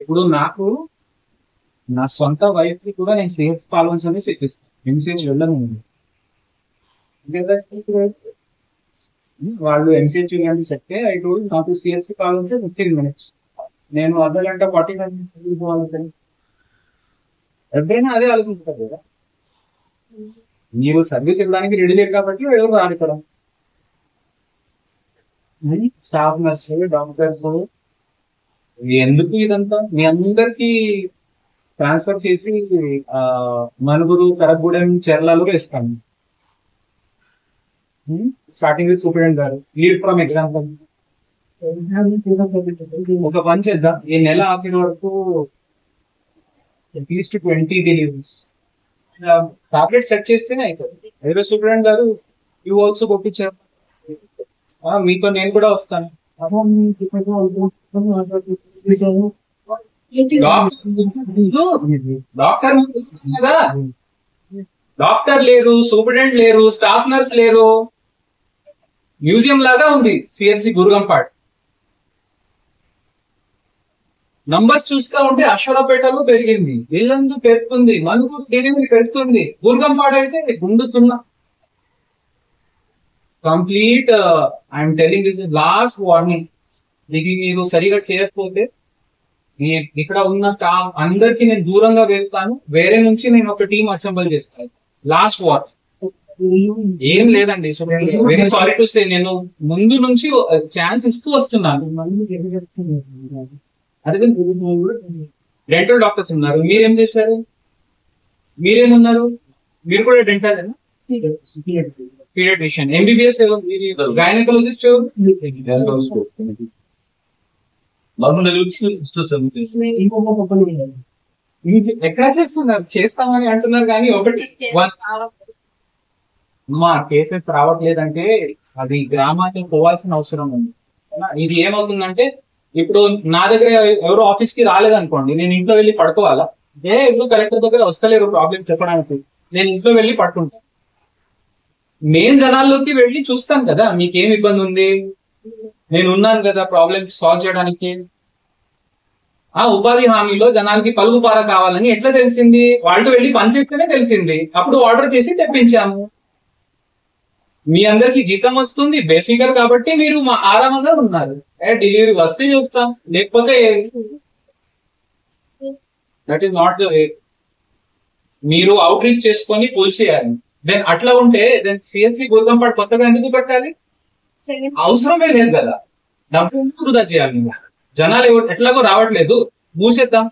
ఇప్పుడు నాకు నా సొంత వైఫ్ కి కూడా నేను సేల్స్ పాలన్స్ అనేది చెప్పిస్తాను. ఎంసీహెచ్ వెళ్ళను నేను. వాళ్ళు ఎంసీహెచ్ అని చెప్తే ఐ టోల్డ్ నాకు సిఎస్సి పాలన్స్ 15 minutes. నేను అర్ధగంట 45 minutes పోవాలంటే ఎప్పుడైనా అదే ఆలోచిస్తారు కదా. మీరు సర్వీస్ ఇవ్వడానికి రెడీ లేరు కాబట్టి ఎవరు రారు ఇక్కడ. స్టాఫ్ నర్స్, డాక్టర్స్, ఎందుకు ఇదంతా మీ అందరికి ట్రాన్స్ఫర్ చేసి మనుగురు, కరగూడెం, చెర్లలో ఇస్తాను. స్టార్టింగ్ విత్ సూపరింటెండెంట్ గారు, లీడ్ ఫ్రమ్ ఎగ్జాంపుల్. ఒక పని చేద్దాం, ఈ నెల ఆఖరి వరకు అట్లీస్ట్ 20 డెలివరీస్ టార్గెట్ సెట్ చేస్తేనే అవుతుంది. ఏదో సూపరింటెండెంట్ గారు యూ ఆల్సో పంపించారు, మీతో నేను కూడా వస్తాను. డాక్టర్ కదా, డాక్టర్ లేరు, సూపరింటెండెంట్ లేరు, స్టాఫ్ నర్స్ లేరు, మ్యూజియం లాగా ఉంది సిహెచ్సి గురుగంపాడ్. నంబర్స్ చూస్తా ఉంటే అశ్వరపేటలో పెరిగింది, ఇల్లందు పెరుగుతుంది, మనుగురు డెలివరీ పెరుగుతుంది, గురుగంపాడ్ అయితే గుండు సున్నా. Complete I'm telling this last warning. మీరు సరిగా చేయకపోతే ఇక్కడ ఉన్న స్టాఫ్ అందరికి నేను దూరంగా వేస్తాను, వేరే నుంచి నేను ఒక టీం అసెంబుల్ చేస్తాను. Last warning. ఏం లేదండి, వెరీ సారీ టు సే, నేను ముందు నుంచి ఛాన్స్ ఇస్తూ వస్తున్నాను. అదే డెంటల్ డాక్టర్స్ ఉన్నారు, మీరేం చేశారు? మీరేమున్నారు? మీరు కూడా డెంటల్ పీడియాట్రిషియన్, ఎంబీబీఎస్ ఎవరు? గైనకాలజిస్ట్ ఎవరు? ఎక్కడ చేస్తున్నారు? చేస్తామని అంటున్నారు కానీ ఒకటి మా కేసెస్ రావట్లేదంటే అది గ్రామానికి పోవాల్సిన అవసరం ఉంది. ఇది ఏమవుతుందంటే, ఇప్పుడు నా దగ్గర ఎవరో ఆఫీస్ కి రాలేదనుకోండి, నేను ఇంట్లో వెళ్ళి పడుకోవాలా? ఇప్పుడు కలెక్టర్ దగ్గర వస్తలేరు ప్రాబ్లం చెప్పడానికి, నేను ఇంట్లో వెళ్ళి పడుకుంటాను. మెయిన్ జనాల్లోకి వెళ్ళి చూస్తాను కదా, మీకేం ఇబ్బంది ఉంది, నేను ఉన్నాను కదా ప్రాబ్లమ్ సాల్వ్ చేయడానికి. ఉపాధి హామీలో జనాలకి పలుగు పార కావాలని ఎట్లా తెలిసింది? వాళ్ళతో వెళ్ళి పనిచేస్తేనే తెలిసింది, అప్పుడు ఆర్డర్ చేసి తెప్పించాము. మీ అందరికి జీతం వస్తుంది బేఫికర్ కాబట్టి మీరు మా ఆరామంగా ఉన్నారు. డెలివరీ వస్తే చూస్తాం, లేకపోతే that is not the way. మీరు అవుట్ రీచ్ చేసుకొని పూల్ చేయాలి. దెన్ అట్లా ఉంటే దెన్ సిఎస్సి గురుగంపాడ్ కొత్తగా ఎందుకు పెట్టాలి? అవసరమే లేదు కదా, డబ్బు వృధా చేయాలి. జనాలు ఎట్లాగో రావట్లేదు, మూసేద్దాం.